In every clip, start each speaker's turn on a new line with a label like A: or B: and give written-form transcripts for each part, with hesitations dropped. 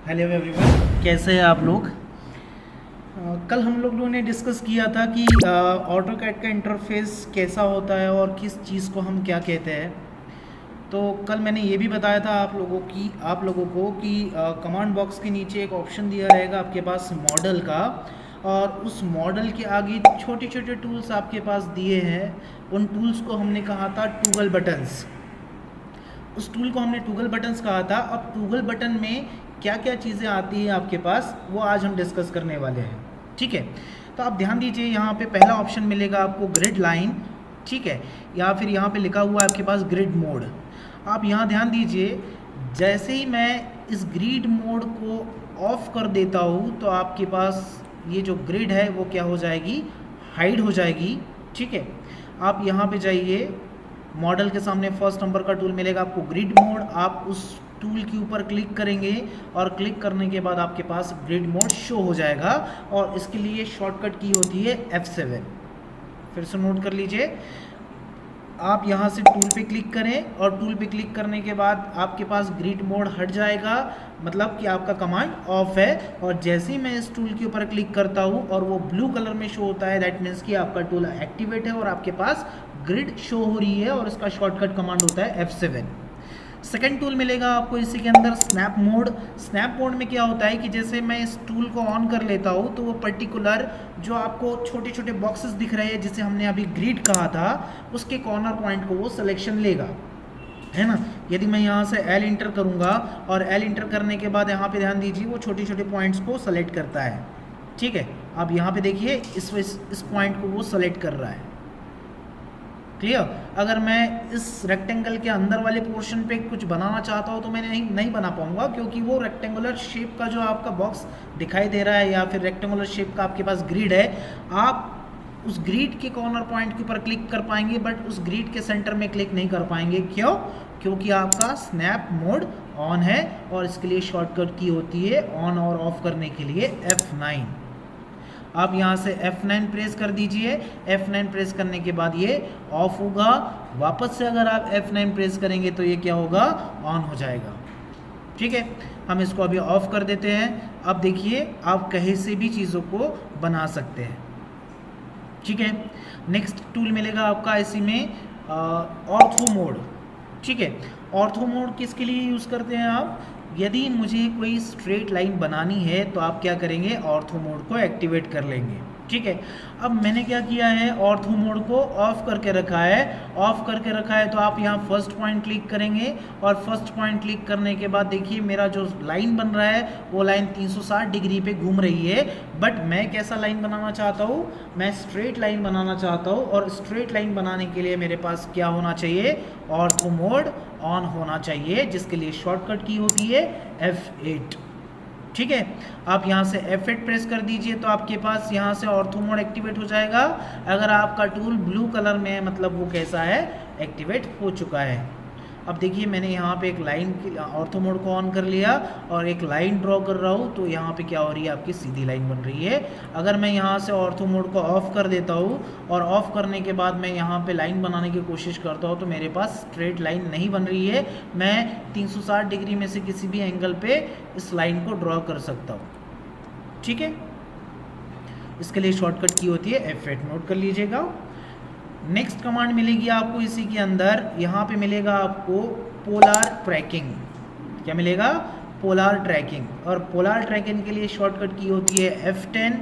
A: Hello everyone, कैसे हैं आप लोग। कल हम लोगों ने डिस्कस किया था कि ऑटोकैड का इंटरफेस कैसा होता है और किस चीज़ को हम क्या कहते हैं। तो कल मैंने ये भी बताया था आप लोगों को कि कमांड बॉक्स के नीचे एक ऑप्शन दिया रहेगा आपके पास मॉडल का, और उस मॉडल के आगे छोटे छोटे टूल्स आपके पास दिए हैं। उन टूल्स को हमने कहा था टूगल बटन्स। उस टूल को हमने टूगल बटन्स कहा था। अब टूगल बटन में क्या क्या चीज़ें आती हैं आपके पास, वो आज हम डिस्कस करने वाले हैं। ठीक है, तो आप ध्यान दीजिए, यहाँ पे पहला ऑप्शन मिलेगा आपको ग्रिड लाइन। ठीक है, या फिर यहाँ पे लिखा हुआ है आपके पास ग्रिड मोड। आप यहाँ ध्यान दीजिए, जैसे ही मैं इस ग्रिड मोड को ऑफ कर देता हूँ तो आपके पास ये जो ग्रिड है वो क्या हो जाएगी, हाइड हो जाएगी। ठीक है, आप यहाँ पे जाइए, मॉडल के सामने फर्स्ट नंबर का टूल मिलेगा आपको ग्रिड मोड। आप उस टूल के ऊपर क्लिक करेंगे और क्लिक करने के बाद आपके पास ग्रिड मोड शो हो जाएगा, और इसके लिए शॉर्टकट की होती है F7। फिर से नोट कर लीजिए, आप यहाँ से टूल पे क्लिक करें और टूल पे क्लिक करने के बाद आपके पास ग्रिड मोड हट जाएगा, मतलब कि आपका कमांड ऑफ है। और जैसे ही मैं इस टूल के ऊपर क्लिक करता हूँ और वो ब्लू कलर में शो होता है, दैट मीन्स कि आपका टूल एक्टिवेट है और आपके पास ग्रिड शो हो रही है, और इसका शॉर्टकट कमांड होता है F7। सेकेंड टूल मिलेगा आपको इसी के अंदर स्नैप मोड। स्नैप मोड में क्या होता है कि जैसे मैं इस टूल को ऑन कर लेता हूँ तो वो पर्टिकुलर जो आपको छोटे छोटे बॉक्सेस दिख रहे हैं जिसे हमने अभी ग्रिड कहा था, उसके कॉर्नर पॉइंट को वो सिलेक्शन लेगा, है ना। यदि मैं यहाँ से L इंटर करूँगा और L इंटर करने के बाद यहाँ पे ध्यान दीजिए वो छोटे छोटे पॉइंट्स को सेलेक्ट करता है। ठीक है, आप यहाँ पे देखिए इस पॉइंट को वो सेलेक्ट कर रहा है। क्लियर। अगर मैं इस रेक्टेंगल के अंदर वाले पोर्शन पे कुछ बनाना चाहता हूँ तो मैं नहीं बना पाऊंगा, क्योंकि वो रेक्टेंगुलर शेप का जो आपका बॉक्स दिखाई दे रहा है या फिर रेक्टेंगुलर शेप का आपके पास ग्रिड है, आप उस ग्रिड के कॉर्नर पॉइंट के ऊपर क्लिक कर पाएंगे, बट उस ग्रिड के सेंटर में क्लिक नहीं कर पाएंगे। क्यों? क्योंकि आपका स्नैप मोड ऑन है, और इसके लिए शॉर्टकट की होती है ऑन और ऑफ करने के लिए F9। आप यहाँ से F9 प्रेस कर दीजिए। F9 प्रेस करने के बाद ये ऑफ होगा। वापस से अगर आप F9 प्रेस करेंगे तो ये क्या होगा, ऑन हो जाएगा। ठीक है, हम इसको अभी ऑफ कर देते हैं। अब देखिए, आप कहीं से भी चीज़ों को बना सकते हैं। ठीक है, नेक्स्ट टूल मिलेगा आपका इसी में ऑर्थो मोड। ठीक है, ऑर्थो मोड किसके लिए यूज़ करते हैं आप, यदि मुझे कोई स्ट्रेट लाइन बनानी है तो आप क्या करेंगे, ऑर्थो मोड को एक्टिवेट कर लेंगे। ठीक है, अब मैंने क्या किया है, ऑर्थो मोड को ऑफ करके रखा है। ऑफ करके रखा है तो आप यहाँ फर्स्ट पॉइंट क्लिक करेंगे, और फर्स्ट पॉइंट क्लिक करने के बाद देखिए मेरा जो लाइन बन रहा है वो लाइन 360 डिग्री पे घूम रही है। बट मैं कैसा लाइन बनाना चाहता हूँ, मैं स्ट्रेट लाइन बनाना चाहता हूँ, और स्ट्रेट लाइन बनाने के लिए मेरे पास क्या होना चाहिए, ऑर्थो मोड ऑन होना चाहिए, जिसके लिए शॉर्टकट की होती है F8। ठीक है, आप यहाँ से F8 प्रेस कर दीजिए तो आपके पास यहाँ से ऑर्थो मोड एक्टिवेट हो जाएगा। अगर आपका टूल ब्लू कलर में है, मतलब वो कैसा है, एक्टिवेट हो चुका है। अब देखिए, मैंने यहाँ पे एक लाइन ऑर्थो मोड को ऑन कर लिया और एक लाइन ड्रॉ कर रहा हूँ, तो यहाँ पे क्या हो रही है, आपकी सीधी लाइन बन रही है। अगर मैं यहाँ से ऑर्थो मोड को ऑफ कर देता हूँ और ऑफ करने के बाद मैं यहाँ पे लाइन बनाने की कोशिश करता हूँ तो मेरे पास स्ट्रेट लाइन नहीं बन रही है। मैं 360 डिग्री में से किसी भी एंगल पे इस लाइन को ड्रॉ कर सकता हूँ। ठीक है, इसके लिए शॉर्टकट की होती है F8, नोट कर लीजिएगा। नेक्स्ट कमांड मिलेगी आपको इसी के अंदर, यहाँ पे मिलेगा आपको पोलार ट्रैकिंग। क्या मिलेगा, पोलार ट्रैकिंग। और पोलार ट्रैकिंग के लिए शॉर्टकट की होती है F10।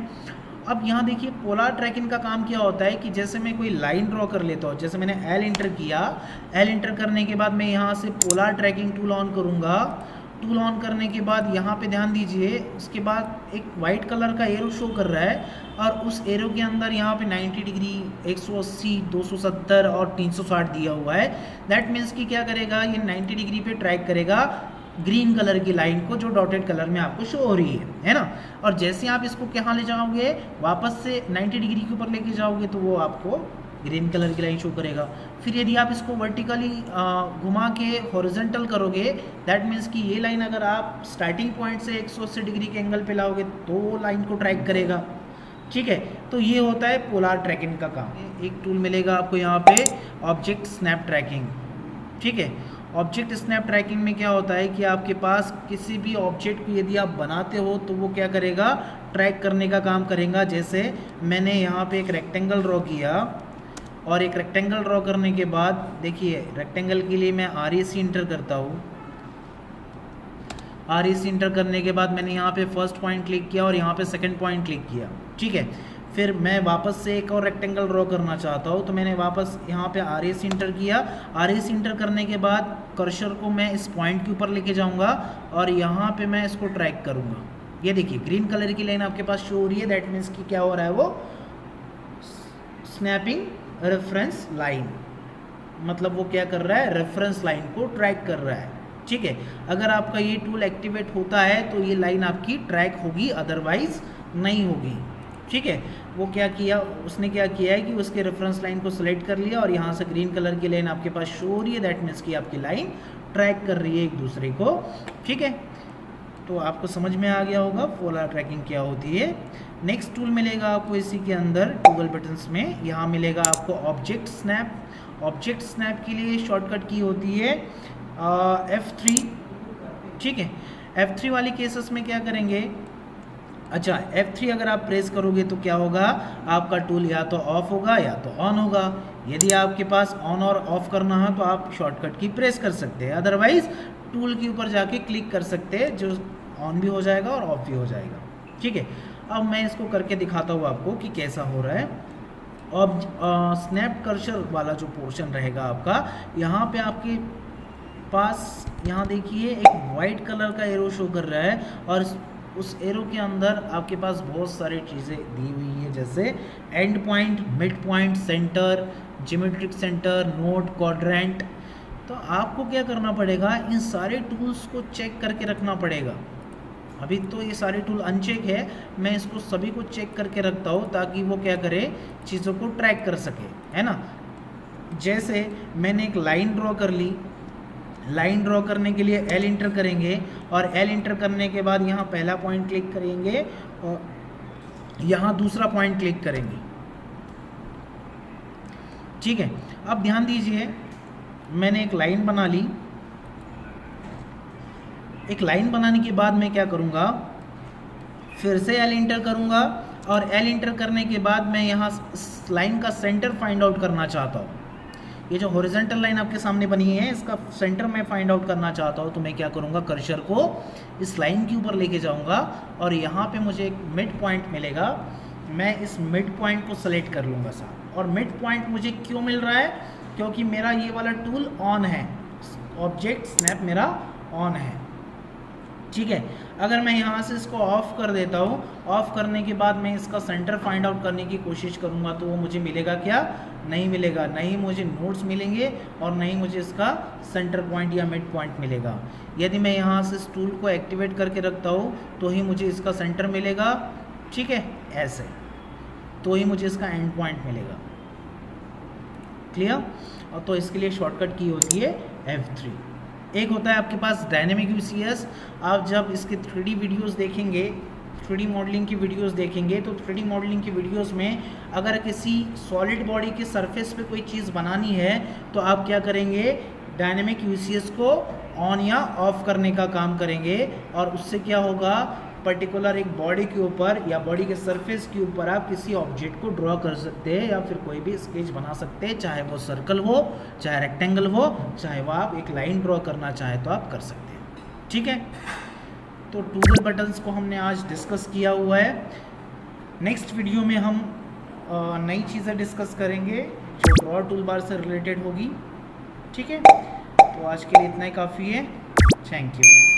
A: अब यहाँ देखिए, पोलार ट्रैकिंग का काम क्या होता है कि जैसे मैं कोई लाइन ड्रॉ कर लेता हूँ, जैसे मैंने L इंटर किया, L इंटर करने के बाद मैं यहाँ से पोलार ट्रैकिंग टूल ऑन करूँगा। टूल ऑन करने के बाद यहाँ पे ध्यान दीजिए, उसके बाद एक वाइट कलर का एरो शो कर रहा है, और उस एरो के अंदर यहाँ पे 90 डिग्री, 180, 270 और 360 दिया हुआ है। दैट मीन्स कि क्या करेगा, ये 90 डिग्री पे ट्रैक करेगा ग्रीन कलर की लाइन को जो डॉटेड कलर में आपको शो हो रही है ना। और जैसे आप इसको कहाँ ले जाओगे, वापस से 90 डिग्री के ऊपर लेके जाओगे तो वो आपको ग्रीन कलर की लाइन शो करेगा। फिर यदि आप इसको वर्टिकली घुमा के हॉरिजॉन्टल करोगे, दैट मीन्स कि ये लाइन अगर आप स्टार्टिंग पॉइंट से 180 डिग्री के एंगल पे लाओगे तो वो लाइन को ट्रैक करेगा। ठीक है, तो ये होता है पोलार ट्रैकिंग का काम। एक टूल मिलेगा आपको यहाँ पे, ऑब्जेक्ट स्नैप ट्रैकिंग। ठीक है, ऑब्जेक्ट स्नैप ट्रैकिंग में क्या होता है कि आपके पास किसी भी ऑब्जेक्ट को यदि आप बनाते हो तो वो क्या करेगा, ट्रैक करने का काम करेगा। जैसे मैंने यहाँ पे एक रेक्टेंगल ड्रॉ किया और एक रेक्टेंगल ड्रॉ करने के बाद देखिए रेक्टेंगल के लिए मैं REC इंटर करता हूँ। REC इंटर करने के बाद मैंने यहाँ पे फर्स्ट पॉइंट क्लिक किया और यहाँ पे सेकंड पॉइंट क्लिक किया, ठीक है। फिर मैं वापस से एक और रेक्टेंगल ड्रॉ करना चाहता हूँ तो मैंने वापस यहाँ पे REC इंटर किया। REC इंटर करने के बाद कर्सर को मैं इस पॉइंट के ऊपर लेके जाऊँगा और यहाँ पे मैं इसको ट्रैक करूँगा। ये देखिए ग्रीन कलर की लाइन आपके पास शो हो रही है, दैट मीन्स कि क्या हो रहा है, वो स्नैपिंग रेफरेंस लाइन, मतलब वो क्या कर रहा है, रेफरेंस लाइन को ट्रैक कर रहा है, ठीक है। अगर आपका ये टूल एक्टिवेट होता है तो ये लाइन आपकी ट्रैक होगी, अदरवाइज नहीं होगी, ठीक है। वो क्या किया, उसने क्या किया है कि उसके रेफरेंस लाइन को सिलेक्ट कर लिया और यहाँ से ग्रीन कलर की लाइन आपके पास शो हो रही है, दैट मीन्स कि आपकी लाइन ट्रैक कर रही है एक दूसरे को, ठीक है। तो आपको समझ में आ गया होगा पोलर ट्रैकिंग क्या होती है। नेक्स्ट टूल मिलेगा आपको इसी के अंदर टॉगल बटन्स में, यहाँ मिलेगा आपको ऑब्जेक्ट स्नैप। ऑब्जेक्ट स्नैप के लिए शॉर्टकट की होती है F3, ठीक है। F3 वाली केसेस में क्या करेंगे, अच्छा F3 अगर आप प्रेस करोगे तो क्या होगा, आपका टूल या तो ऑफ होगा या तो ऑन होगा। यदि आपके पास ऑन और ऑफ करना है तो आप शॉर्टकट की प्रेस कर सकते हैं, अदरवाइज टूल के ऊपर जाके क्लिक कर सकते हैं, जो ऑन भी हो जाएगा और ऑफ भी हो जाएगा, ठीक है। अब मैं इसको करके दिखाता हूँ आपको कि कैसा हो रहा है। अब स्नैप कर्सर वाला जो पोर्शन रहेगा आपका, यहाँ पे आपके पास यहाँ देखिए एक वाइट कलर का एरो शो कर रहा है और उस एरो के अंदर आपके पास बहुत सारी चीज़ें दी हुई है, जैसे and point, mid point, centre, geometric centre, node, quadrant. तो आपको क्या करना पड़ेगा, इन सारे टूल्स को चेक करके रखना पड़ेगा। अभी तो ये सारे टूल अनचेक है, मैं इसको सभी को चेक करके रखता हूँ ताकि वो क्या करे, चीज़ों को ट्रैक कर सके, है ना। जैसे मैंने एक लाइन ड्रॉ कर ली, लाइन ड्रॉ करने के लिए L इंटर करेंगे और L इंटर करने के बाद यहाँ पहला पॉइंट क्लिक करेंगे और यहाँ दूसरा पॉइंट क्लिक करेंगे, ठीक है। अब ध्यान दीजिए, मैंने एक लाइन बना ली। एक लाइन बनाने के बाद मैं क्या करूँगा, फिर से L इंटर करूँगा और L इंटर करने के बाद मैं यहाँ लाइन का सेंटर फाइंड आउट करना चाहता हूँ। ये जो हॉरिजॉन्टल लाइन आपके सामने बनी है इसका सेंटर मैं फाइंड आउट करना चाहता हूँ, तो मैं क्या करूँगा, कर्सर को इस लाइन के ऊपर लेके जाऊँगा और यहाँ पे मुझे एक मिड पॉइंट मिलेगा। मैं इस मिड पॉइंट को सेलेक्ट कर लूँगा साहब। और मिड पॉइंट मुझे क्यों मिल रहा है, क्योंकि मेरा ये वाला टूल ऑन है, ऑब्जेक्ट स्नैप मेरा ऑन है, ठीक है। अगर मैं यहाँ से इसको ऑफ कर देता हूँ, ऑफ करने के बाद मैं इसका सेंटर फाइंड आउट करने की कोशिश करूँगा तो वो मुझे मिलेगा क्या, नहीं मिलेगा, नहीं मुझे नोड्स मिलेंगे और नहीं मुझे इसका सेंटर पॉइंट या मिड पॉइंट मिलेगा। यदि मैं यहाँ से इस टूल को एक्टिवेट करके रखता हूँ तो ही मुझे इसका सेंटर मिलेगा, ठीक है, ऐसे तो ही मुझे इसका एंड पॉइंट मिलेगा, क्लियर। और तो इसके लिए शॉर्टकट की होती है F3। एक होता है आपके पास डायनेमिक यूसीएस। आप जब इसके 3D वीडियोस देखेंगे, 3D मॉडलिंग की वीडियोस देखेंगे तो 3D मॉडलिंग की वीडियोस में अगर किसी सॉलिड बॉडी के सरफेस पे कोई चीज़ बनानी है तो आप क्या करेंगे, डायनेमिक यूसीएस को ऑन या ऑफ करने का काम करेंगे और उससे क्या होगा, पर्टिकुलर एक बॉडी के ऊपर या बॉडी के सरफेस के ऊपर आप किसी ऑब्जेक्ट को ड्रॉ कर सकते हैं या फिर कोई भी स्केच बना सकते हैं, चाहे वो सर्कल हो, चाहे रेक्टेंगल हो, चाहे वो आप एक लाइन ड्रॉ करना चाहे तो आप कर सकते हैं, ठीक है। तो टूल बटन्स को हमने आज डिस्कस किया हुआ है। नेक्स्ट वीडियो में हम नई चीज़ें डिस्कस करेंगे जो ड्रॉ टूल बार से रिलेटेड होगी, ठीक है। तो आज के लिए इतना ही काफ़ी है, थैंक यू।